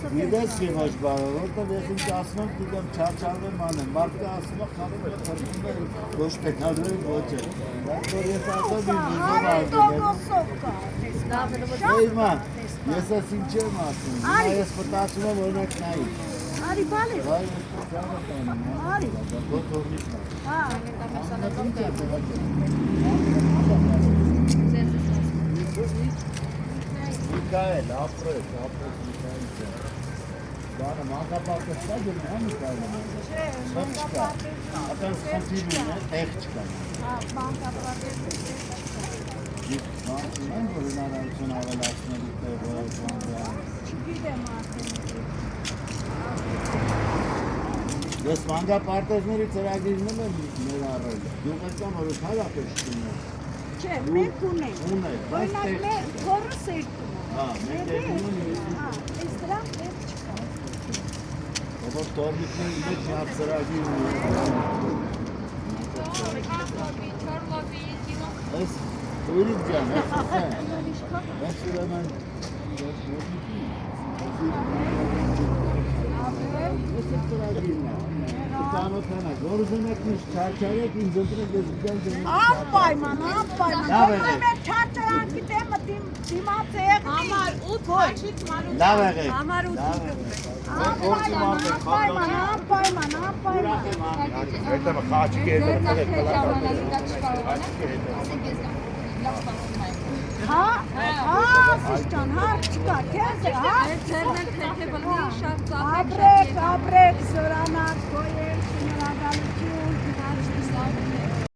Գիտես մի ոչ բառը, որտեղ ես ինձ ասում եմ, դիտեմ չարչարվեմ անեմ, մարդը ասում է խաղում է խրվում է ոչ պետադրել ոչ է, բայց որ ես ասում եմ իմ իզով ես ես ինչ եմ ասում, ես պտացում եմ օրինակ նայի Արի բալի Արի Միքայել, ապրես Բանը մանկապարտը չկա ջրում, հա Միքայելը չկա, ապենց խնդիրում է, տեղ չկա Մարդին են, որ հնարավորություն ավելացնելու տեղը Չգիտեմ Ես մանկապարտեզների ծրագիրն եմ ներառել, գյուղական որ հարապեշ չունեմ Չէ, մենք ունենք Օրինակ մեր քորս երկում մենք երկում Այս դրանք տեղ չկա Որ տորմիկների մեջ հատ ծրագիր Այս ուրիք ջան, այս ուրեմն Ես է ծրագիրն է Տանոթանակ, որ ուզում եք միշտ չարչարեք, ինձ ընտրեք ես գան ձենի Անպայման, Որնա մեր չարչարանքի դեմը դիմաց եղնի Համար 8 հաշիտ մանուկ Լավ եղեք Համար 8 Անպայման Հետո խաչիկ է Հա, սիշտան, հարկ չկա, կեզ է, հարկ Ձերնել թեթևլի շատ Ապրեք, զորանակ, գոյեր, շնորհակալություն,